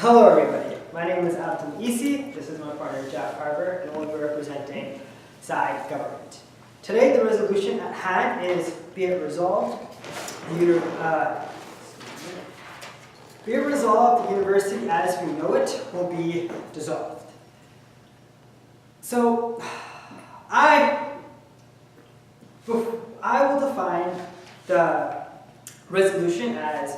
Hello everybody, my name is Abdul Isi, this is my partner Jack Harbour, and we'll be representing Side Government. Today the resolution at hand is be it resolved, the university as we know it will be dissolved. So I will define the resolution as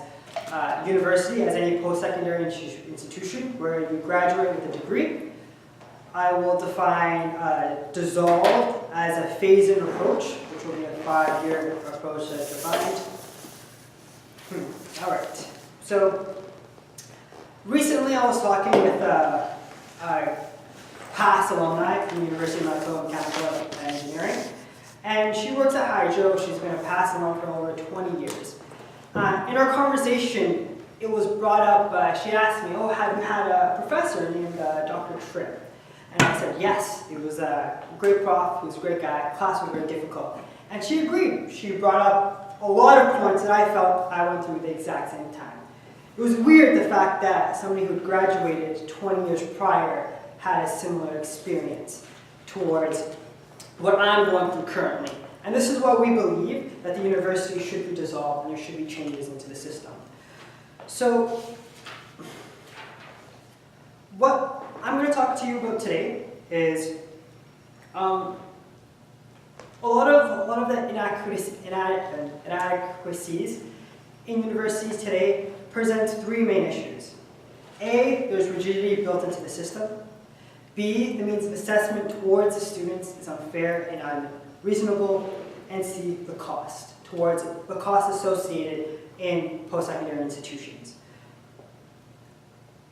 university as any post-secondary institution where you graduate with a degree. I will define dissolved as a phase-in approach, which will be a 5-year approach as defined. All right. So recently I was talking with a past alumni from the University of Manitoba Mechanical Engineering, and she works at Hydro. She's been a past alum for over 20 years. In our conversation, it was brought up, she asked me, have you had a professor named Dr. Trim? And I said, yes, he was a great prof, he was a great guy, class was very difficult. And she agreed. She brought up a lot of points that I felt I went through at the exact same time. It was weird the fact that somebody who had graduated 20 years prior had a similar experience towards what I'm going through currently. And this is why we believe that the university should be dissolved and there should be changes into the system. So, what I'm going to talk to you about today is a lot of the inadequacies in universities today present 3 main issues. A, there's rigidity built into the system. B, the means of assessment towards the students is unfair and unreasonable. And C, the cost associated in post-secondary institutions.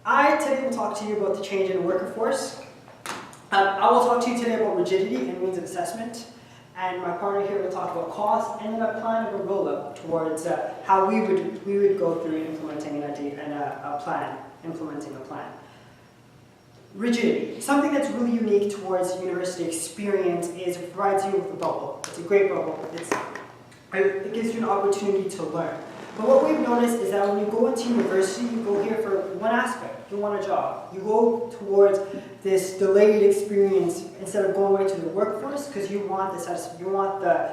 I today will talk to you about the change in the workforce. I will talk to you today about rigidity and means of assessment. And my partner here will talk about cost and then a plan of a roll-up towards how we would go through implementing a plan. Rigidity. Something that's really unique towards university experience is it provides you with a bubble. It's a great bubble. It gives you an opportunity to learn. But what we've noticed is that when you go into university, you go here for one aspect. You want a job. You go towards this delayed experience instead of going right to the workforce because you want the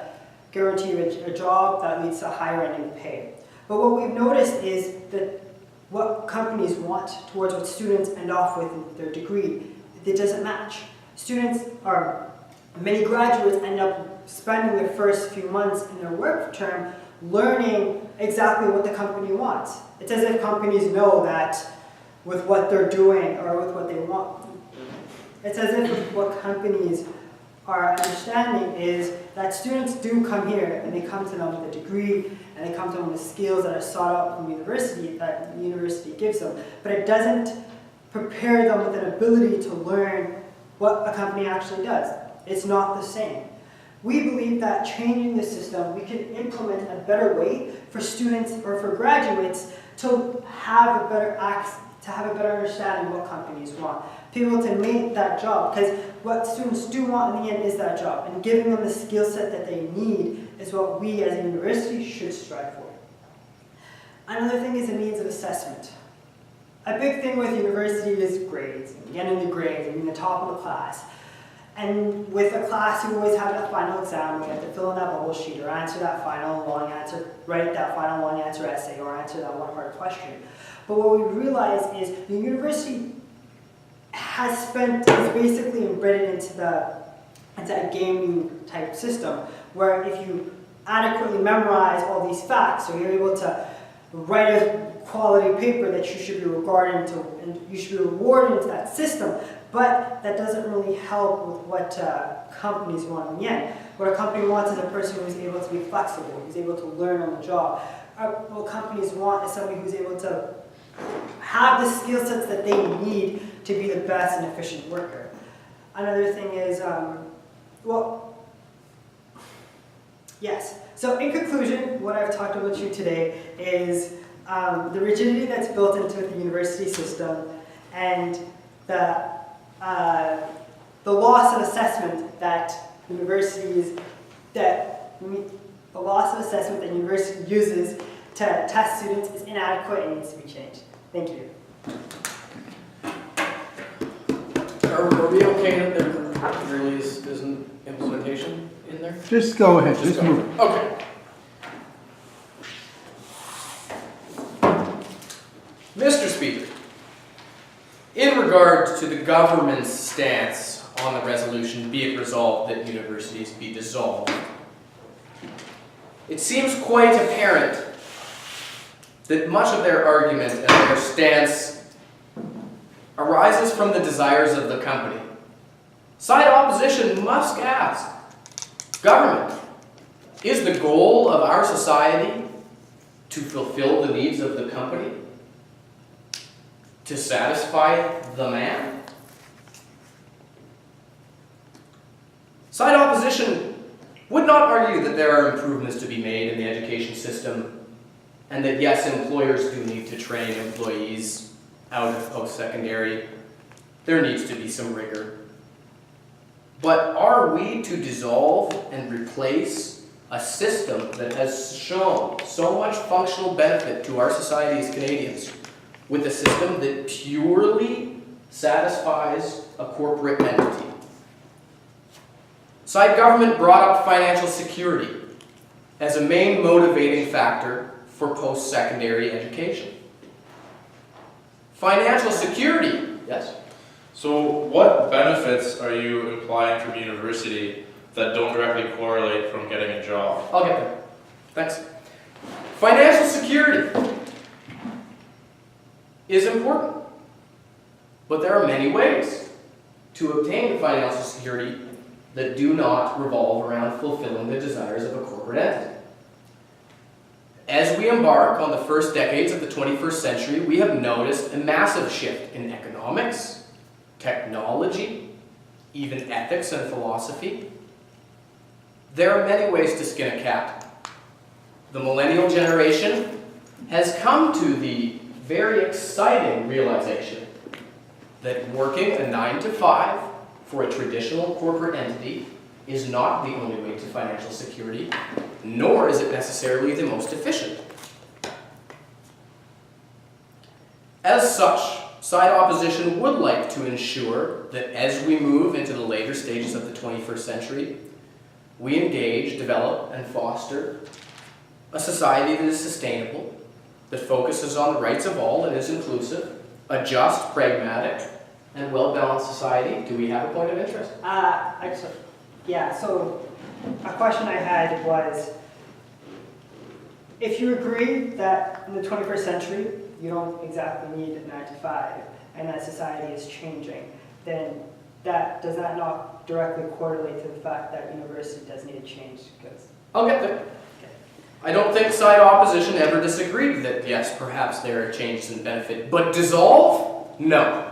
guarantee of a job that leads to higher ending pay. But what we've noticed is that what companies want towards what students end off with in their degree, it doesn't match. Many graduates end up spending their first few months in their work term learning exactly what the company wants. It's as if companies know that with what they're doing or with what they want. It's as if what companies are understanding is that students do come here and they come to them with a degree and they come to them with skills that are sought out from the university that the university gives them, but it doesn't prepare them with an ability to learn what a company actually does. It's not the same. We believe that changing the system, we can implement a better way for students or for graduates to have a better understanding of what companies want. People to make that job, because what students do want in the end is that job, and giving them the skill set that they need is what we as a university should strive for. Another thing is the means of assessment. A big thing with university is grades, getting the grades, and being the top of the class. And with a class, you always have that final exam where you have to fill in that bubble sheet or answer that final long answer, write that final long answer essay or answer that one hard question. But what we realize is the university is basically embedded into that gaming type system where if you adequately memorize all these facts, so you're able to write a quality paper that you should be rewarded into that system, but that doesn't really help with what companies want in the end. What a company wants is a person who's able to be flexible, who's able to learn on the job. What companies want is somebody who's able to have the skill sets that they need to be the best and efficient worker. Another thing is, yes. So in conclusion, what I've talked about you today is the rigidity that's built into the university system and the loss of assessment that university uses to test students is inadequate and needs to be changed. Thank you. Are we okay that there really isn't implementation in there? Just go ahead, just go. move. Okay. Mr. Speaker, in regard to the government's stance on the resolution, be it resolved that universities be dissolved, it seems quite apparent that much of their argument and their stance arises from the desires of the company. Side opposition must ask, government, is the goal of our society to fulfill the needs of the company? To satisfy the man? Side opposition would not argue that there are improvements to be made in the education system and that yes, employers do need to train employees out of post-secondary. There needs to be some rigor. But are we to dissolve and replace a system that has shown so much functional benefit to our society as Canadians with a system that purely satisfies a corporate entity? Side government brought up financial security as a main motivating factor for post-secondary education. Financial security, yes? So what benefits are you implying from university that don't directly correlate from getting a job? I'll get there. Thanks. Financial security is important, but there are many ways to obtain financial security that do not revolve around fulfilling the desires of a corporate entity. As we embark on the first decades of the 21st century, we have noticed a massive shift in economics, technology, even ethics and philosophy. There are many ways to skin a cat. The millennial generation has come to the very exciting realization that working a 9-to-5 for a traditional corporate entity is not the only way to financial security, nor is it necessarily the most efficient. As such, side opposition would like to ensure that as we move into the later stages of the 21st century, we engage, develop, and foster a society that is sustainable, that focuses on the rights of all and is inclusive, a just, pragmatic, and well-balanced society. Do we have a point of interest? So a question I had was, if you agree that in the 21st century, you don't exactly need a 9-to-5, and that society is changing, then does that not directly correlate to the fact that university does need to change? I'll get there. I don't think side opposition ever disagreed that, yes, perhaps there are changes in benefit, but dissolve? No.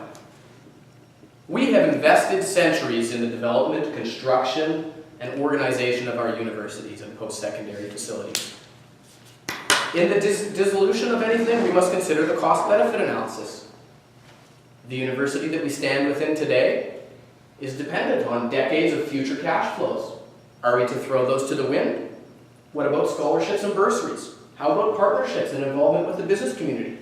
We have invested centuries in the development, construction, and organization of our universities and post-secondary facilities. In the dissolution of anything, we must consider the cost-benefit analysis. The university that we stand within today is dependent on decades of future cash flows. Are we to throw those to the wind? What about scholarships and bursaries? How about partnerships and involvement with the business community?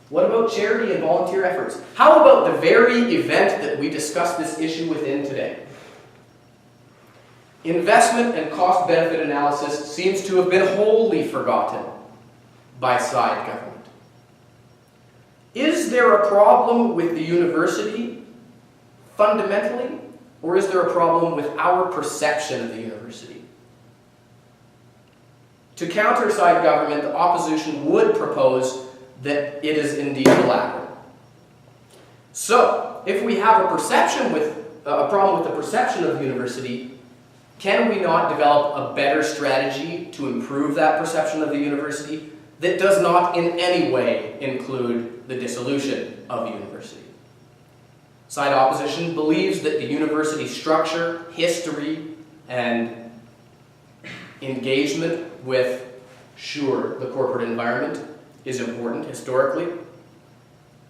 What about charity and volunteer efforts? How about the very event that we discussed this issue within today? Investment and cost-benefit analysis seems to have been wholly forgotten by side government. Is there a problem with the university fundamentally, or is there a problem with our perception of the university? To counter side government, the opposition would propose that it is indeed the latter. So, if we have a problem with the perception of the university, can we not develop a better strategy to improve that perception of the university that does not in any way include the dissolution of the university? Side opposition believes that the university structure, history, and engagement with, sure, the corporate environment is important historically,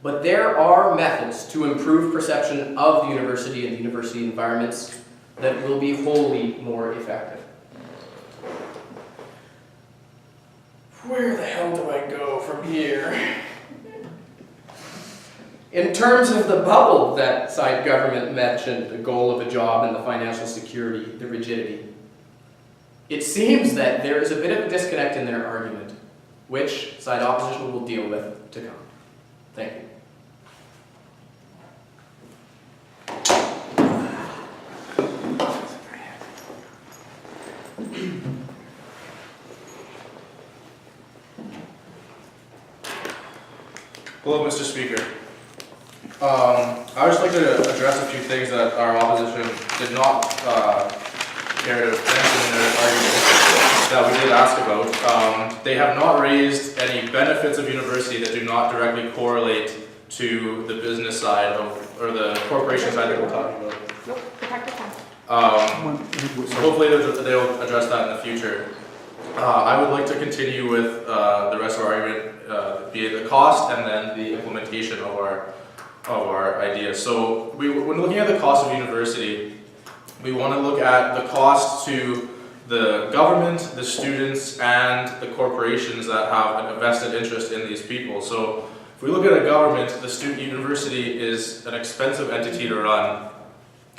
but there are methods to improve perception of the university and university environments that will be wholly more effective. Where the hell do I go from here? In terms of the bubble that side government mentioned, the goal of a job and the financial security, the rigidity, it seems that there is a bit of a disconnect in their argument, which side opposition will deal with to come. Thank you. Hello, Mr. Speaker. I would just like to address a few things that our opposition did not care to mention in their argument that we did ask about. They have not raised any benefits of university that do not directly correlate to the business side of, or the corporation side that we're talking about. Nope, protect the time. So hopefully they'll address that in the future. I would like to continue with the rest of our argument, be it the cost and then the implementation of our ideas. So when looking at the cost of university, we want to look at the cost to the government, the students, and the corporations that have a vested interest in these people. So if we look at a government, the student university is an expensive entity to run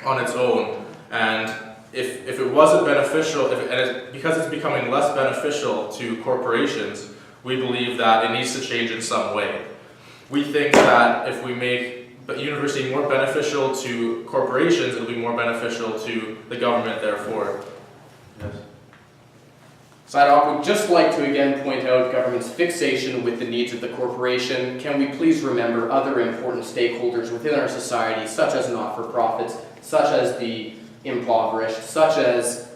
on its own, and if it wasn't beneficial, because it's becoming less beneficial to corporations, we believe that it needs to change in some way. We think that if we make the university more beneficial to corporations, it'll be more beneficial to the government, therefore. Yes. Side op would just like to again point out government's fixation with the needs of the corporation. Can we please remember other important stakeholders within our society, such as not-for-profits, such as the impoverished, such as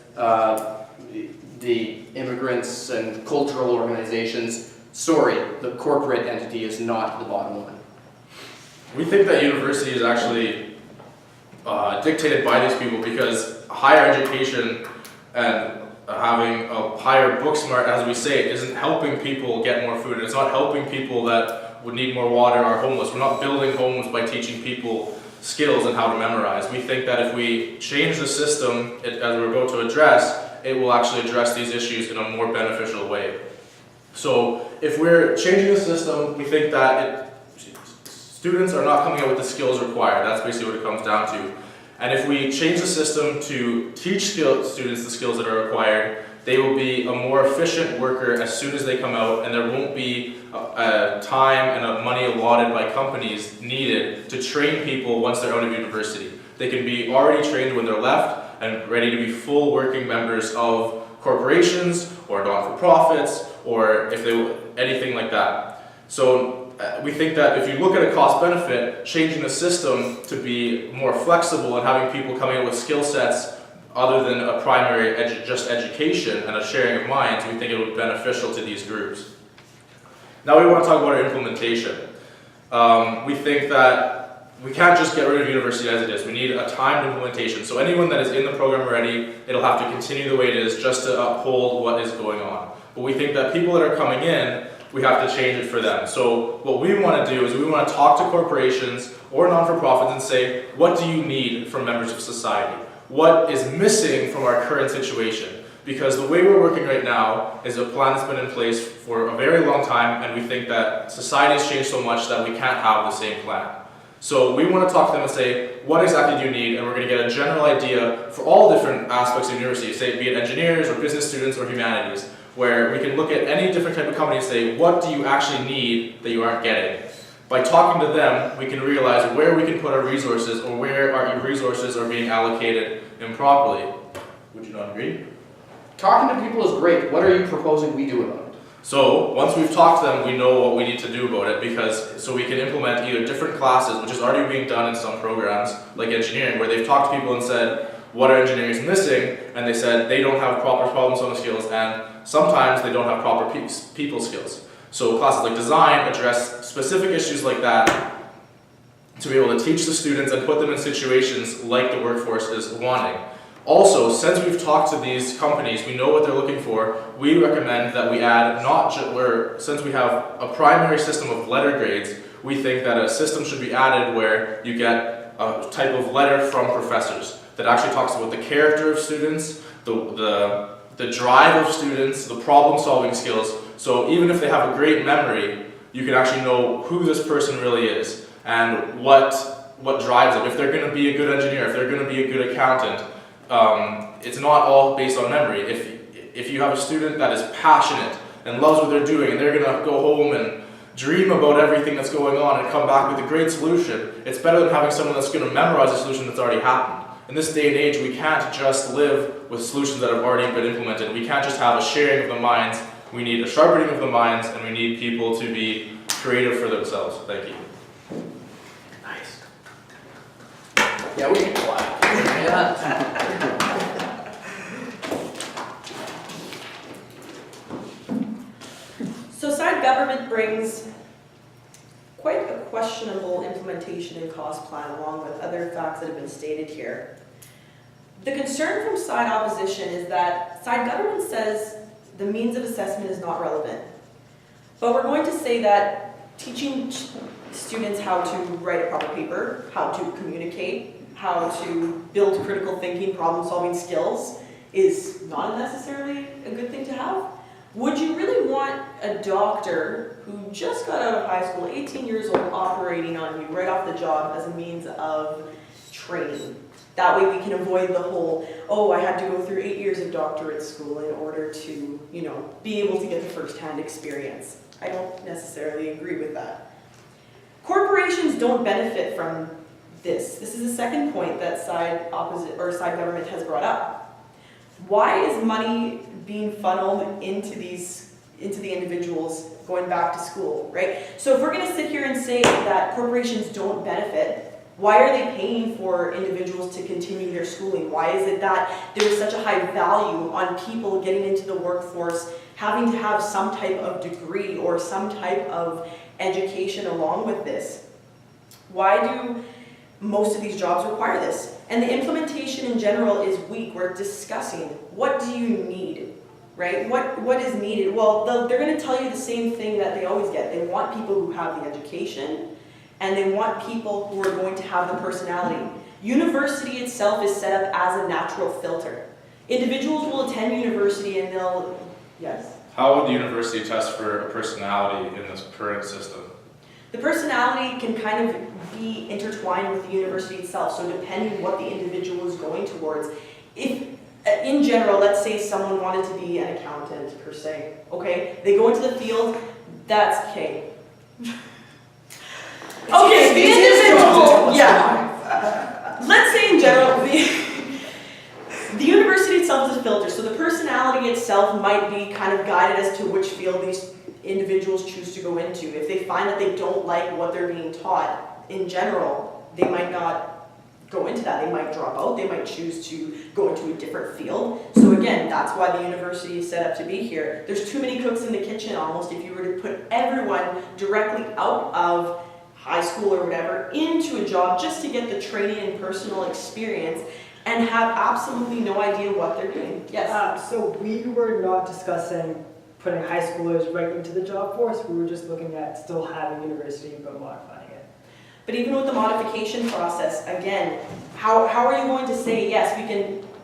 the immigrants and cultural organizations. Sorry, the corporate entity is not the bottom line. We think that university is actually dictated by these people, because higher education and having a higher book smart, as we say, isn't helping people get more food. It's not helping people that would need more water or are homeless. We're not building homes by teaching people skills and how to memorize. We think that if we change the system, as we're about to address, it will actually address these issues in a more beneficial way. So if we're changing the system, we think that students are not coming out with the skills required. That's basically what it comes down to. And if we change the system to teach students the skills that are required, they will be a more efficient worker as soon as they come out, and there won't be time and money allotted by companies needed to train people once they're out of university. They can be already trained when they're left and ready to be full working members of corporations or non-for-profits or anything like that. So we think that if you look at a cost benefit, changing the system to be more flexible and having people coming out with skill sets other than a primary just education and a sharing of minds, we think it will be beneficial to these groups. Now we want to talk about our implementation. We think that we can't just get rid of university as it is. We need a timed implementation. So anyone that is in the program already, it'll have to continue the way it is just to uphold what is going on. But we think that people that are coming in, we have to change it for them. So what we want to do is we want to talk to corporations or non-for-profits and say, what do you need from members of society? What is missing from our current situation? Because the way we're working right now is a plan that's been in place for a very long time, and we think that society has changed so much that we can't have the same plan. So we want to talk to them and say, what exactly do you need? And we're going to get a general idea for all different aspects of university, say be it engineers or business students or humanities, where we can look at any different type of company and say, what do you actually need that you aren't getting? By talking to them, we can realize where we can put our resources or where our resources are being allocated improperly. Would you not agree? Talking to people is great. What are you proposing we do about it? So once we've talked to them, we know what we need to do about it, so we can implement either different classes, which is already being done in some programs, like engineering, where they've talked to people and said, what are engineers missing? And they said they don't have proper problem-solving skills, and sometimes they don't have proper people skills. So classes like design address specific issues like that to be able to teach the students and put them in situations like the workforce is wanting. Also, since we've talked to these companies, we know what they're looking for, we recommend that we add since we have a primary system of letter grades, we think that a system should be added where you get a type of letter from professors that actually talks about the character of students, the drive of students, the problem-solving skills. So even if they have a great memory, you can actually know who this person really is. and what drives them. If they're going to be a good engineer, if they're going to be a good accountant, it's not all based on memory. If you have a student that is passionate and loves what they're doing, and they're going to go home and dream about everything that's going on and come back with a great solution, it's better than having someone that's going to memorize a solution that's already happened. In this day and age, we can't just live with solutions that have already been implemented. We can't just have a sharing of the minds. We need a sharpening of the minds, and we need people to be creative for themselves. Thank you. Nice. Yeah, we can clap. Yeah. So side government brings quite a questionable implementation and cost plan along with other facts that have been stated here. The concern from side opposition is that side government says the means of assessment is not relevant. But we're going to say that teaching students how to write a proper paper, how to communicate, how to build critical thinking, problem-solving skills is not necessarily a good thing to have. Would you really want a doctor who just got out of high school, 18 years old, operating on you right off the job as a means of training? That way we can avoid the whole, oh, I had to go through 8 years of doctorate school in order to, be able to get the first-hand experience. I don't necessarily agree with that. Corporations don't benefit from this. This is the second point that side government has brought up. Why is money being funneled into the individuals going back to school, right? So if we're going to sit here and say that corporations don't benefit, why are they paying for individuals to continue their schooling? Why is it that there is such a high value on people getting into the workforce, having to have some type of degree or some type of education along with this? Why do most of these jobs require this? And the implementation in general is weak. We're discussing, what do you need, right? What is needed? Well, they're going to tell you the same thing that they always get. They want people who have the education, and they want people who are going to have the personality. University itself is set up as a natural filter. Individuals will attend university and they'll, yes? How would the university test for a personality in this current system? The personality can kind of be intertwined with the university itself, so depending what the individual is going towards. If, in general, let's say someone wanted to be an accountant, per se, okay? They go into the field, that's okay. Okay, the individual, yeah. Let's say in general, the university itself is a filter, so the personality itself might be kind of guided as to which field these individuals choose to go into. If they find that they don't like what they're being taught in general, they might not go into that. They might drop out. They might choose to go into a different field. So again, that's why the university is set up to be here. There's too many cooks in the kitchen almost if you were to put everyone directly out of high school or whatever into a job just to get the training and personal experience and have absolutely no idea what they're doing. Yes? So we were not discussing putting high schoolers right into the job force. We were just looking at still having university but modifying it. But even with the modification process, again, how are you going to say, yes,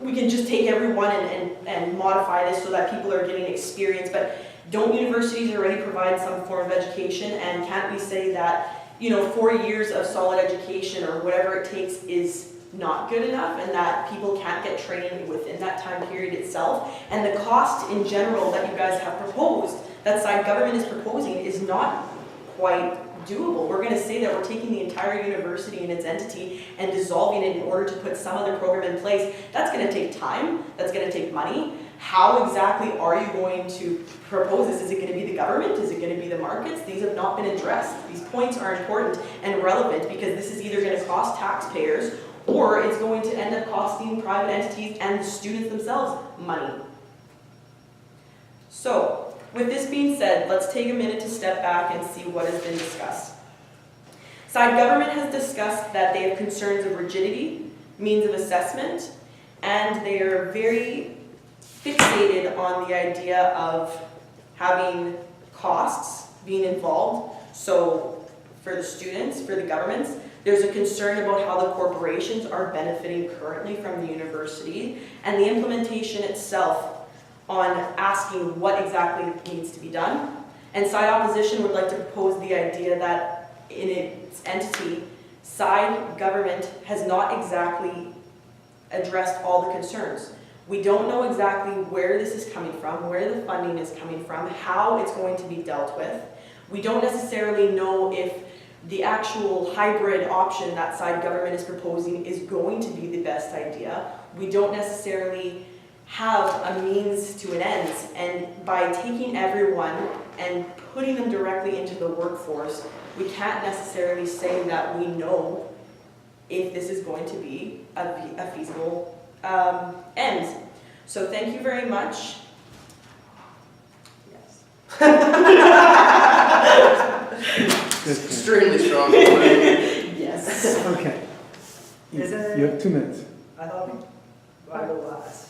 we can just take everyone and modify this so that people are getting experience, but don't universities already provide some form of education, and can't we say that 4 years of solid education or whatever it takes is not good enough, and that people can't get training within that time period itself? And the cost in general that you guys have proposed, that side government is proposing, is not quite doable. We're going to say that we're taking the entire university and its entity and dissolving it in order to put some other program in place. That's going to take time. That's going to take money. How exactly are you going to propose this? Is it going to be the government? Is it going to be the markets? These have not been addressed. These points are important and relevant because this is either going to cost taxpayers or it's going to end up costing private entities and the students themselves money. So, with this being said, let's take a minute to step back and see what has been discussed. Side government has discussed that they have concerns of rigidity, means of assessment, and they are very fixated on the idea of having costs being involved. So for the students, for the governments, there's a concern about how the corporations are benefiting currently from the university, and the implementation itself on asking what exactly needs to be done. And side opposition would like to propose the idea that in its entity, side government has not exactly addressed all the concerns. We don't know exactly where this is coming from, where the funding is coming from, how it's going to be dealt with. We don't necessarily know if the actual hybrid option that side government is proposing is going to be the best idea. We don't necessarily have a means to an end, and by taking everyone and putting them directly into the workforce, we can't necessarily say that we know if this is going to be a feasible end. So thank you very much. Yes. Extremely strong. Yes. Okay. Is it- You have 2 minutes. I thought I go last.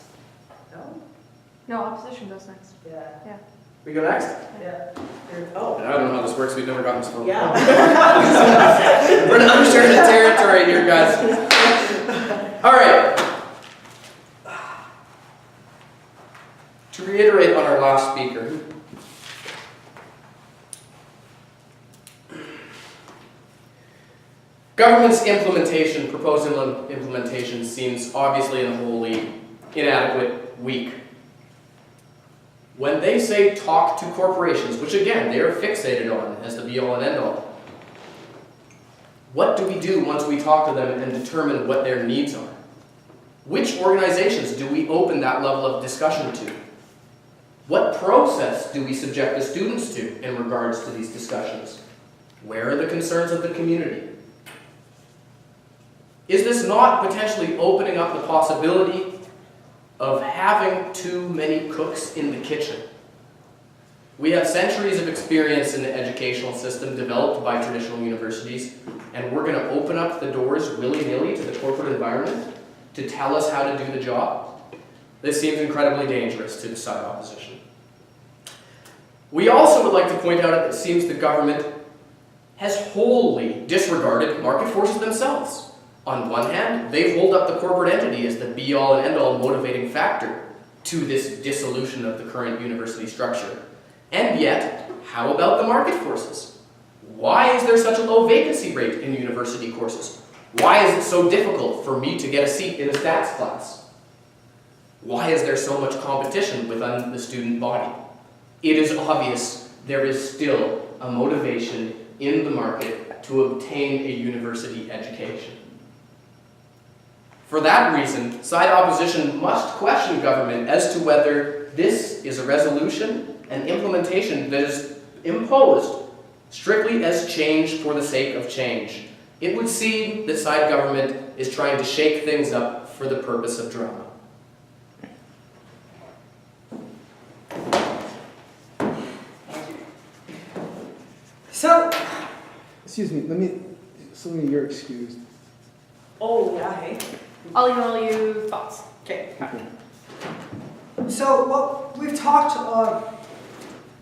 No? No, opposition goes next. Yeah. We go next? Yeah. Oh, I don't know how this works. We've never gotten this far. yeah. We're in uncharted territory here, guys. All right. To reiterate on our last speaker, government's proposed implementation seems obviously and wholly inadequate, weak. When they say talk to corporations, which again, they are fixated on as the be-all and end-all, what do we do once we talk to them and determine what their needs are? Which organizations do we open that level of discussion to? What process do we subject the students to in regards to these discussions? Where are the concerns of the community? Is this not potentially opening up the possibility of having too many cooks in the kitchen? We have centuries of experience in the educational system developed by traditional universities, and we're going to open up the doors willy-nilly to the corporate environment to tell us how to do the job? This seems incredibly dangerous to the side opposition. We also would like to point out that it seems the government has wholly disregarded market forces themselves. On one hand, they hold up the corporate entity as the be-all and end-all motivating factor to this dissolution of the current university structure. And yet, how about the market forces? Why is there such a low vacancy rate in university courses? Why is it so difficult for me to get a seat in a stats class? Why is there so much competition within the student body? It is obvious there is still a motivation in the market to obtain a university education. For that reason, side opposition must question government as to whether this is a resolution and implementation that is imposed strictly as change for the sake of change. It would seem that side government is trying to shake things up for the purpose of drama. So, Excuse me, Selena, you're excused. Oh, yeah, hey. I'll email you thoughts. Okay. Okay. so what we've talked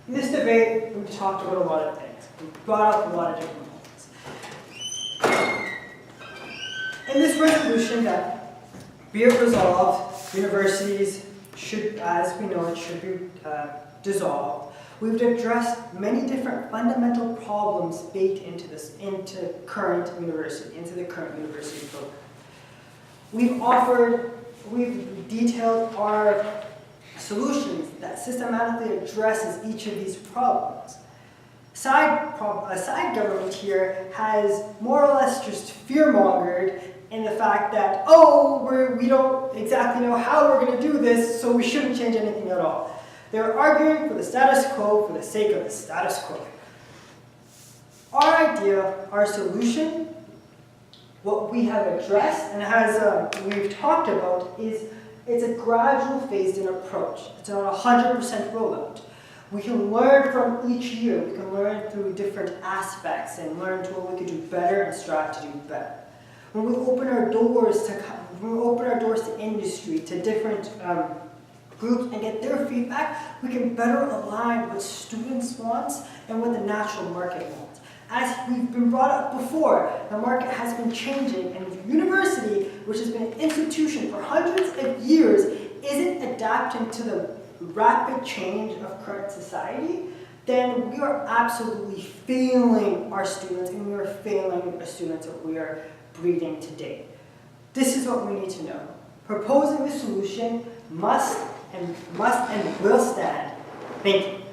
in this debate, we've talked about a lot of things. We've brought up a lot of different points. In this resolution that be it resolved, universities should, as we know it, should be dissolved. We've addressed many different fundamental problems baked into the current university program. We've detailed our solutions that systematically addresses each of these problems. A side government here has more or less just fear-mongered in the fact that, we don't exactly know how we're going to do this, so we shouldn't change anything at all. They're arguing for the status quo for the sake of the status quo. Our idea, our solution, what we have addressed and as we've talked about is it's a gradual phased-in approach. It's not a 100% rollout. We can learn from each year. We can learn through different aspects and learn to what we could do better and strive to do better. When we open our doors to industry, to different groups and get their feedback, we can better align what students want and what the natural market wants. As we've been brought up before, the market has been changing, and the university, which has been an institution for hundreds of years, isn't adapting to the rapid change of current society. then we are absolutely failing our students, and we are failing the students that we are breeding today. This is what we need to know. Proposing the solution must and will stand. Thank you.